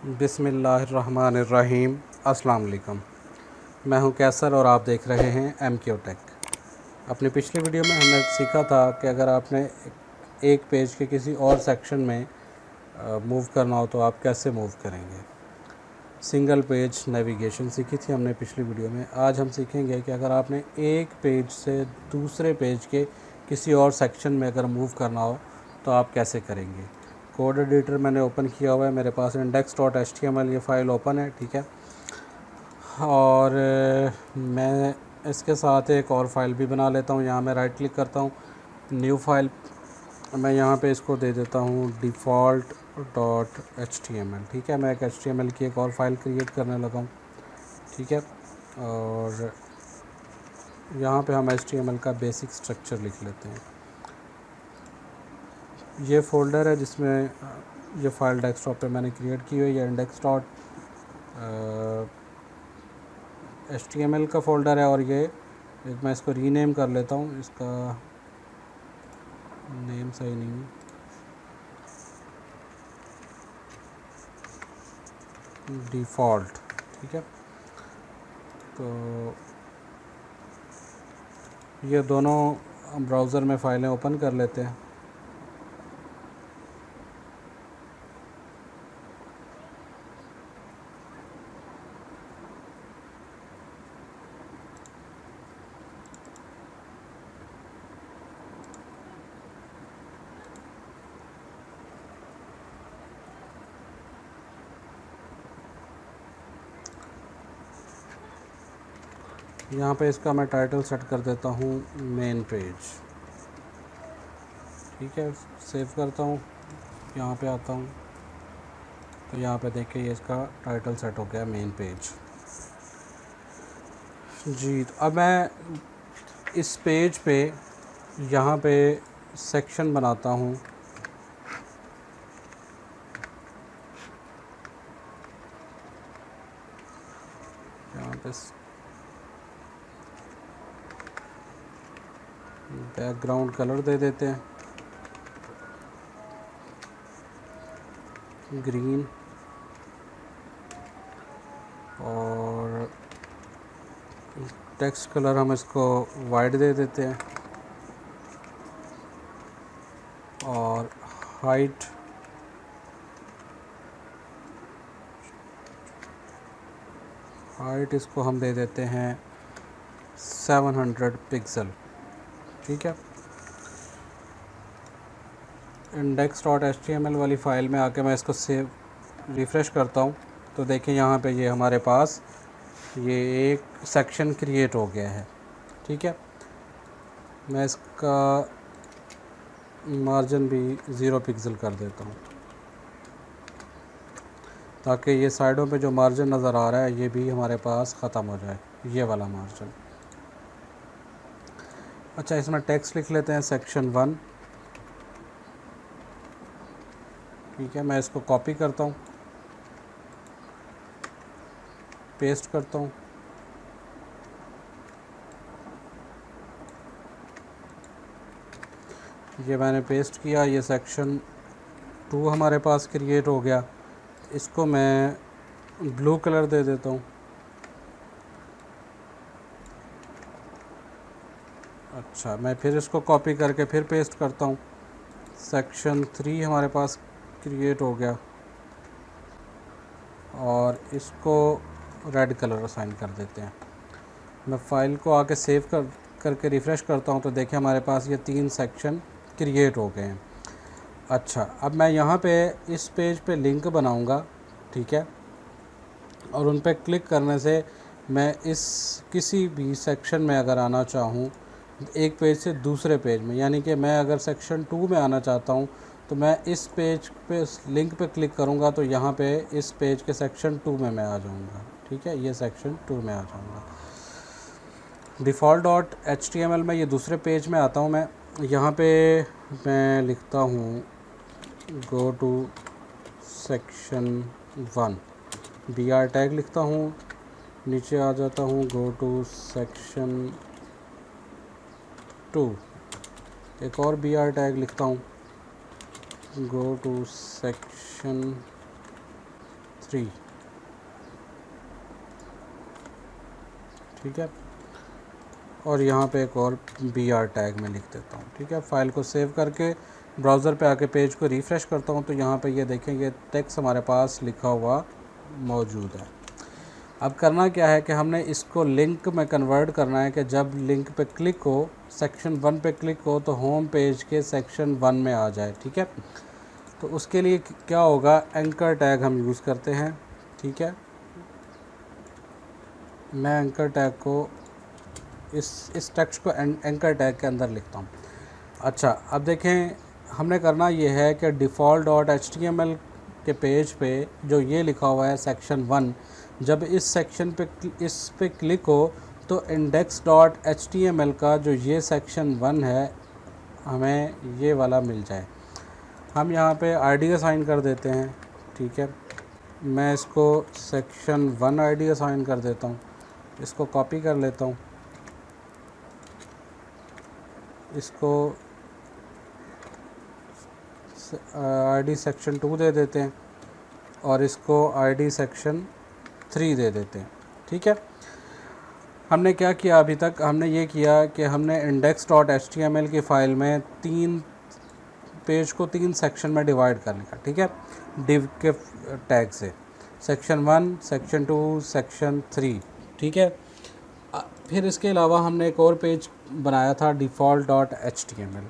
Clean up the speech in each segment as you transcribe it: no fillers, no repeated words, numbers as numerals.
बिस्मिल्लाहिर्रहमानिर्रहीम। अस्सलाम वालेकुम। मैं हूं कैसर और आप देख रहे हैं MQ टेक। अपनी पिछली वीडियो में हमने सीखा था कि अगर आपने एक पेज के किसी और सेक्शन में मूव करना हो तो आप कैसे मूव करेंगे। सिंगल पेज नेविगेशन सीखी थी हमने पिछली वीडियो में। आज हम सीखेंगे कि अगर आपने एक पेज से दूसरे पेज के किसी और सेक्शन में अगर मूव करना हो तो आप कैसे करेंगे। कोड एडिटर मैंने ओपन किया हुआ है, मेरे पास index.html ये फ़ाइल ओपन है, ठीक है। और मैं इसके साथ एक और फाइल भी बना लेता हूँ। यहाँ मैं राइट क्लिक करता हूँ, न्यू फाइल, मैं यहाँ पे इसको दे देता हूँ default.html, ठीक है। मैं एक HTML की एक और फाइल क्रिएट करने लगा हूँ, ठीक है। और यहाँ पे हम HTML का बेसिक स्ट्रक्चर लिख लेते हैं। ये फ़ोल्डर है जिसमें ये फ़ाइल डेस्कटॉप पे मैंने क्रिएट की हुई है। index.html का फ़ोल्डर है और ये मैं इसको रीनेम कर लेता हूँ। इसका नेम सही नहीं है, डिफ़ॉल्ट, ठीक है। तो ये दोनों ब्राउज़र में फ़ाइलें ओपन कर लेते हैं। यहाँ पे इसका मैं टाइटल सेट कर देता हूँ मेन पेज, ठीक है। सेव करता हूँ, यहाँ पे आता हूँ तो यहाँ पे देखिए ये इसका टाइटल सेट हो गया मेन पेज जी। तो अब मैं इस पेज पे यहाँ पे सेक्शन बनाता हूँ। यहाँ पे बैकग्राउंड कलर दे देते हैं ग्रीन, और टेक्स्ट कलर हम इसको वाइट दे देते हैं, और हाइट इसको हम दे देते हैं 700 पिक्सल, ठीक है। index.html वाली फ़ाइल में आके मैं इसको सेव रिफ़्रेश करता हूँ तो देखिए यहाँ पे ये हमारे पास ये एक सेक्शन क्रिएट हो गया है, ठीक है। मैं इसका मार्जिन भी 0 पिक्सल कर देता हूँ ताकि ये साइडों पे जो मार्जिन नज़र आ रहा है ये भी हमारे पास ख़त्म हो जाए, ये वाला मार्जिन। अच्छा, इसमें टेक्स्ट लिख लेते हैं सेक्शन 1, ठीक है। मैं इसको कॉपी करता हूँ, पेस्ट करता हूँ, ये मैंने पेस्ट किया। ये सेक्शन 2 हमारे पास क्रिएट हो गया। इसको मैं ब्लू कलर दे देता हूँ। अच्छा, मैं फिर इसको कॉपी करके फिर पेस्ट करता हूँ। सेक्शन 3 हमारे पास क्रिएट हो गया और इसको रेड कलर असाइन कर देते हैं। मैं फ़ाइल को आके सेव करके रिफ़्रेश करता हूँ तो देखिए हमारे पास ये 3 सेक्शन क्रिएट हो गए हैं। अच्छा, अब मैं यहाँ पे इस पेज पे लिंक बनाऊँगा, ठीक है। और उन पे क्लिक करने से मैं इस किसी भी सेक्शन में अगर आना चाहूँ एक पेज से दूसरे पेज में, यानी कि मैं अगर सेक्शन 2 में आना चाहता हूँ तो मैं इस पेज पे इस लिंक पे क्लिक करूँगा तो यहाँ पे इस पेज के सेक्शन 2 में मैं आ जाऊँगा, ठीक है। ये सेक्शन 2 में आ जाऊँगा। default.html में ये दूसरे पेज में आता हूँ मैं। यहाँ पे मैं लिखता हूँ go to section 1, br tag लिखता हूँ, नीचे आ जाता हूँ गो टू सेक्शन 2, एक और br टैग लिखता हूँ, गो टू सेक्शन 3, ठीक है। और यहाँ पे एक और BR टैग में लिख देता हूँ, ठीक है। फ़ाइल को सेव करके ब्राउज़र पे आके पेज को रिफ़्रेश करता हूँ तो यहाँ पे ये देखें ये टेक्स्ट हमारे पास लिखा हुआ मौजूद है। अब करना क्या है कि हमने इसको लिंक में कन्वर्ट करना है कि जब लिंक पे क्लिक हो, सेक्शन 1 पे क्लिक हो तो होम पेज के सेक्शन 1 में आ जाए, ठीक है। तो उसके लिए क्या होगा, एंकर टैग हम यूज़ करते हैं, ठीक है। मैं एंकर टैग को इस टेक्स्ट को एंकर टैग के अंदर लिखता हूँ। अच्छा, अब देखें हमने करना ये है कि default.html के पेज पे जो ये लिखा हुआ है सेक्शन 1, जब इस सेक्शन पे इस पे क्लिक हो तो index.html का जो ये सेक्शन 1 है हमें ये वाला मिल जाए। हम यहाँ पे आईडी असाइन कर देते हैं, ठीक है। मैं इसको सेक्शन 1 आईडी असाइन कर देता हूँ, इसको कॉपी कर लेता हूँ, इसको आईडी सेक्शन 2 दे देते हैं और इसको आईडी सेक्शन 3 दे देते हैं, ठीक है। हमने क्या किया, अभी तक हमने ये किया कि हमने index.html की फ़ाइल में 3 पेज को 3 सेक्शन में डिवाइड कर लिया, ठीक है, div के टैग से, सेक्शन 1, सेक्शन 2, सेक्शन 3, ठीक है। फिर इसके अलावा हमने एक और पेज बनाया था default.html।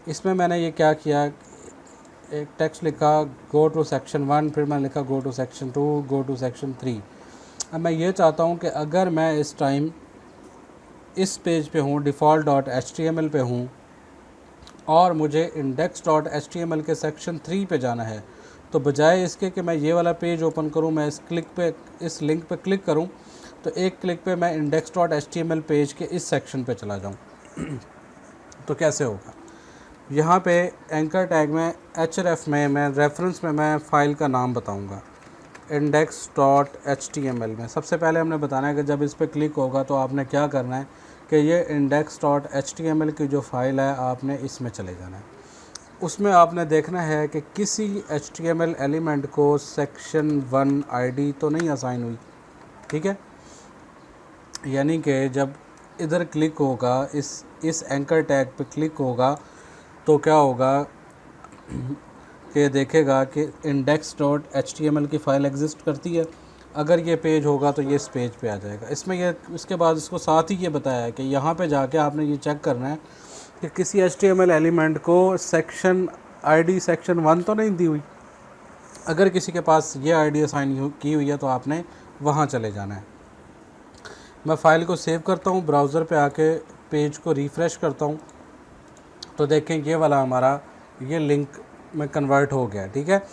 इसमें मैंने ये क्या किया, एक टेक्स्ट लिखा गो टू सेक्शन 1, फिर मैंने लिखा go to section 2, go to section 3। अब मैं ये चाहता हूँ कि अगर मैं इस टाइम इस पेज पे हूँ, default.html पे हूँ और मुझे index.html के सेक्शन 3 पे जाना है, तो बजाय इसके कि मैं ये वाला पेज ओपन करूँ, मैं इस लिंक पे क्लिक करूँ तो एक क्लिक पे मैं index.html पेज के इस सेक्शन पे चला जाऊँ। तो कैसे होगा, यहाँ पे एंकर टैग में href में मैं रेफरेंस में मैं फ़ाइल का नाम बताऊँगा index.html में। सबसे पहले हमने बताना है कि जब इस पर क्लिक होगा तो आपने क्या करना है कि ये index.html की जो फ़ाइल है आपने इसमें चले जाना है। उसमें आपने देखना है कि किसी HTML एलिमेंट को सेक्शन 1 आईडी तो नहीं असाइन हुई, ठीक है। यानी कि जब इधर क्लिक होगा, इस एंकर टैग पे क्लिक होगा तो क्या होगा कि देखेगा कि index.html की फ़ाइल एग्जिस्ट करती है। अगर ये पेज होगा तो ये इस पेज पे आ जाएगा। इसमें ये इसके बाद इसको साथ ही ये बताया है कि यहाँ पे जाके आपने ये चेक करना है कि किसी HTML एलिमेंट को सेक्शन आईडी सेक्शन 1 तो नहीं दी हुई। अगर किसी के पास ये आईडी असाइन की हुई है तो आपने वहाँ चले जाना है। मैं फ़ाइल को सेव करता हूँ, ब्राउज़र पे आके पेज को रिफ़्रेश करता हूँ तो देखें ये वाला हमारा ये लिंक में कन्वर्ट हो गया, ठीक है।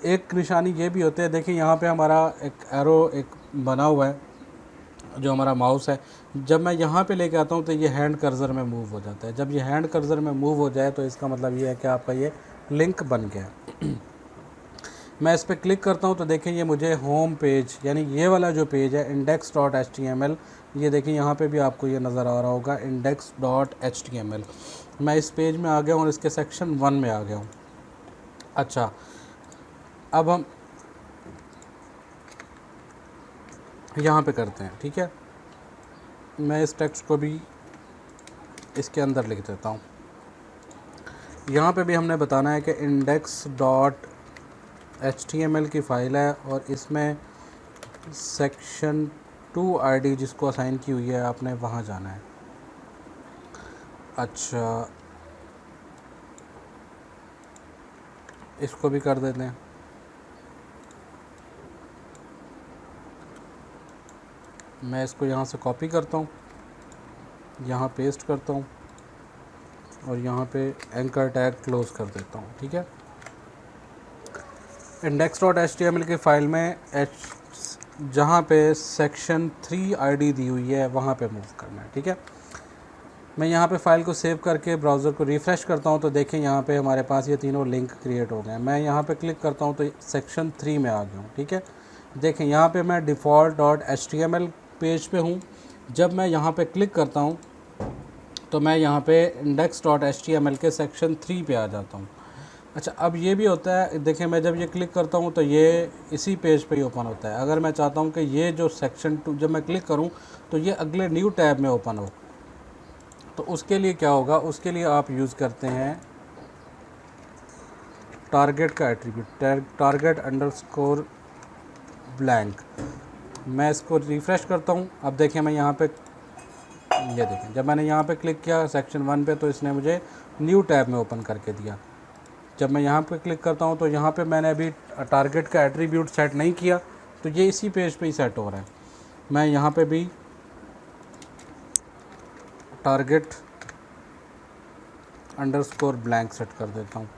एक निशानी ये भी होती है, देखिए यहाँ पे हमारा एक एरो एक बना हुआ है जो हमारा माउस है। जब मैं यहाँ पे लेके आता हूँ तो ये हैंड कर्सर में मूव हो जाता है। जब ये हैंड कर्सर में मूव हो जाए तो इसका मतलब ये है कि आपका ये लिंक बन गया। मैं इस पर क्लिक करता हूँ तो देखें ये मुझे होम पेज यानी ये वाला जो पेज है index.html, ये देखिए यहाँ पे भी आपको ये नज़र आ रहा होगा index.html। मैं इस पेज में आ गया हूँ और इसके सेक्शन 1 में आ गया हूँ। अच्छा, अब हम यहाँ पे करते हैं, ठीक है। मैं इस टेक्स्ट को भी इसके अंदर लिख देता हूँ। यहाँ पे भी हमने बताना है कि index.html की फ़ाइल है और इसमें सेक्शन 2 आईडी जिसको असाइन की हुई है आपने वहाँ जाना है। अच्छा, इसको भी कर देते हैं। मैं इसको यहाँ से कॉपी करता हूँ, यहाँ पेस्ट करता हूँ और यहाँ पे एंकर टैग क्लोज़ कर देता हूँ, ठीक है। index.html की फ़ाइल में जहाँ पे सेक्शन 3 आईडी दी हुई है वहाँ पे मूव करना है, ठीक है। मैं यहाँ पे फ़ाइल को सेव करके ब्राउज़र को रिफ़्रेश करता हूँ तो देखें यहाँ पे हमारे पास ये तीनों लिंक क्रिएट हो गए। मैं यहाँ पे क्लिक करता हूँ तो सेक्शन 3 में आ गया हूँ, ठीक है। देखें यहाँ पे मैं default.html पेज पे हूँ। जब मैं यहाँ पे क्लिक करता हूँ तो मैं यहाँ पे index.html के सेक्शन 3 पे आ जाता हूँ। अच्छा, अब ये भी होता है, देखिए मैं जब ये क्लिक करता हूँ तो ये इसी पेज पे ही ओपन होता है। अगर मैं चाहता हूँ कि ये जो सेक्शन 2 जब मैं क्लिक करूँ तो ये अगले न्यू टैब में ओपन हो, तो उसके लिए क्या होगा, उसके लिए आप यूज़ करते हैं टारगेट का एट्रीब्यूट, टारगेट अंडरस्कोर ब्लैंक। मैं इसको रिफ़्रेश करता हूँ। अब देखें मैं यहाँ पे, ये देखें जब मैंने यहाँ पे क्लिक किया सेक्शन 1 पे तो इसने मुझे न्यू टैब में ओपन करके दिया। जब मैं यहाँ पे क्लिक करता हूँ तो यहाँ पे मैंने अभी टारगेट का एट्रीब्यूट सेट नहीं किया, तो ये इसी पेज पे ही सेट हो रहा है। मैं यहाँ पे भी टारगेट अंडरस्कोर ब्लैंक सेट कर देता हूँ,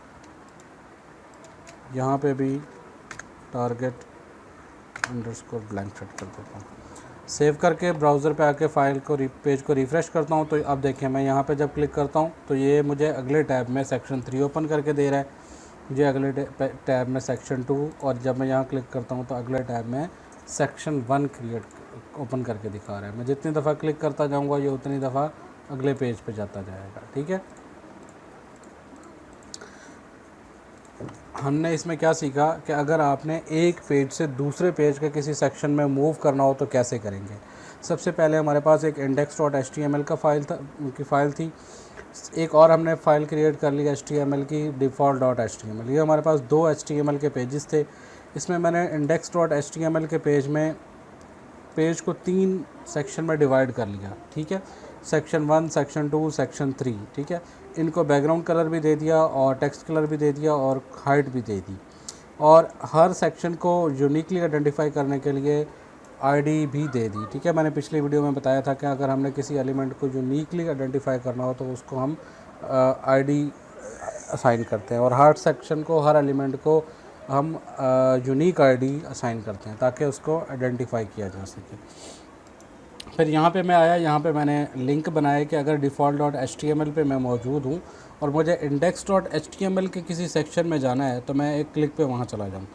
यहाँ पे भी टारगेट अंडरस्कोर ब्लैंक सेट कर देता हूँ। सेव करके ब्राउज़र पे आके फ़ाइल को पेज को रिफ़्रेश करता हूँ, तो अब देखिए मैं यहाँ पे जब क्लिक करता हूँ तो ये मुझे अगले टैब में सेक्शन 3 ओपन करके दे रहा है, मुझे अगले टैब में सेक्शन 2, और जब मैं यहाँ क्लिक करता हूँ तो अगले टैब में सेक्शन 1 क्रिएट ओपन करके दिखा रहा है। मैं जितनी दफ़ा क्लिक करता जाऊँगा ये उतनी दफ़ा अगले पेज पे जाता जाएगा। ठीक है, हमने इसमें क्या सीखा कि अगर आपने एक पेज से दूसरे पेज के किसी सेक्शन में मूव करना हो तो कैसे करेंगे। सबसे पहले हमारे पास एक index.html का फ़ाइल थी। एक और हमने फ़ाइल क्रिएट कर ली HTML की, default.html। ये हमारे पास 2 HTML के पेजेस थे। इसमें मैंने index.html के पेज को 3 सेक्शन में डिवाइड कर लिया। ठीक है, सेक्शन 1, सेक्शन 2, सेक्शन 3। ठीक है, इनको बैकग्राउंड कलर भी दे दिया और टेक्स्ट कलर भी दे दिया और हाइट भी दे दी, और हर सेक्शन को यूनिकली आइडेंटिफाई करने के लिए आईडी भी दे दी। ठीक है, मैंने पिछली वीडियो में बताया था कि अगर हमने किसी एलिमेंट को यूनिकली आइडेंटिफाई करना हो तो उसको हम आईडी असाइन करते हैं, और हर सेक्शन को, हर एलिमेंट को हम यूनिक आईडी असाइन करते हैं ताकि उसको आइडेंटिफाई किया जा सके। फिर यहाँ पे मैं आया, यहाँ पे मैंने लिंक बनाया कि अगर default.html पे मैं मौजूद हूँ और मुझे index.html के किसी सेक्शन में जाना है तो मैं एक क्लिक पे वहाँ चला जाऊँ।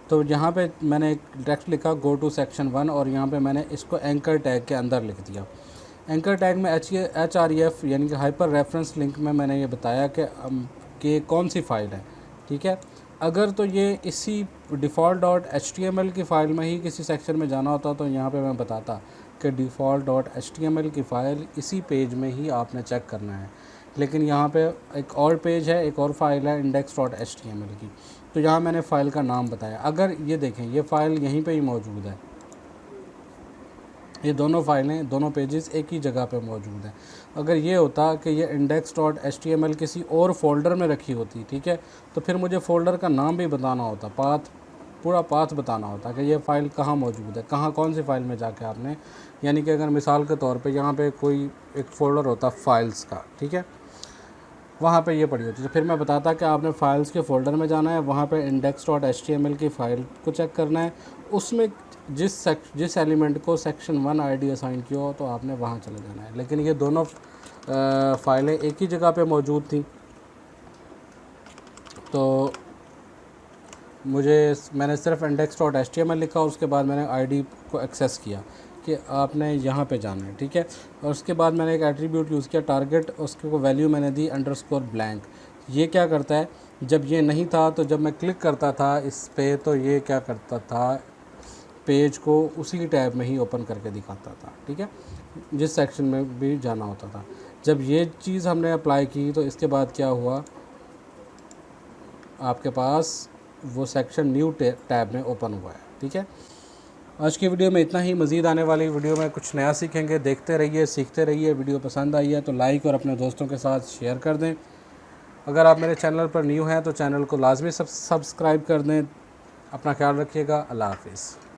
तो यहाँ पे मैंने एक टेक्स्ट लिखा गो टू सेक्शन 1, और यहाँ पे मैंने इसको एंकर टैग के अंदर लिख दिया। एंकर टैग में HREF यानी कि हाइपर रेफरेंस लिंक में मैंने ये बताया कि कौन सी फ़ाइल है। ठीक है, अगर तो ये इसी default.html की फ़ाइल में ही किसी सेक्शन में जाना होता तो यहाँ पे मैं बताता कि default.html की फ़ाइल इसी पेज में ही आपने चेक करना है। लेकिन यहाँ पे एक और पेज है, एक और फ़ाइल है index.html की, तो यहाँ मैंने फ़ाइल का नाम बताया। अगर ये देखें ये फ़ाइल यहीं पे ही मौजूद है, ये दोनों फाइलें, दोनों पेजेस एक ही जगह पे मौजूद हैं। अगर ये होता कि ये index.html किसी और फोल्डर में रखी होती, ठीक है, तो फिर मुझे फ़ोल्डर का नाम भी बताना होता, पूरा पाथ बताना होता कि ये फ़ाइल कहाँ मौजूद है, कौन सी फ़ाइल में जाके आपने, यानी कि अगर मिसाल के तौर पे यहाँ पे कोई एक फ़ोल्डर होता फाइल्स का, ठीक है, वहाँ पे ये पड़ी होती है, तो फिर मैं बताता कि आपने फाइल्स के फ़ोल्डर में जाना है, वहाँ पे index.html की फ़ाइल को चेक करना है, उसमें जिस एलिमेंट को सेक्शन 1 आईडी असाइन किया हो तो आपने वहाँ चले जाना है। लेकिन ये दोनों फ़ाइलें एक ही जगह पे मौजूद थी, तो मैंने सिर्फ index.html लिखा और उसके बाद मैंने आईडी को एक्सेस किया कि आपने यहाँ पे जाना है। ठीक है, और उसके बाद मैंने एक एट्रीब्यूट यूज़ किया टारगेट, उसके को वैल्यू मैंने दी अंडरस्कोर ब्लैंक। ये क्या करता है, जब ये नहीं था तो जब मैं क्लिक करता था इस पे तो ये क्या करता था, पेज को उसी टैब में ही ओपन करके दिखाता था। ठीक है, जिस सेक्शन में भी जाना होता था। जब ये चीज़ हमने अप्लाई की तो इसके बाद क्या हुआ, आपके पास वो सेक्शन न्यू टैब में ओपन हुआ है। ठीक है, आज की वीडियो में इतना ही। मज़ीद आने वाली वीडियो में कुछ नया सीखेंगे। देखते रहिए, सीखते रहिए। वीडियो पसंद आई है तो लाइक और अपने दोस्तों के साथ शेयर कर दें। अगर आप मेरे चैनल पर न्यू हैं तो चैनल को लाजमी सब्सक्राइब कर दें। अपना ख्याल रखिएगा। अल्लाह हाफिज़।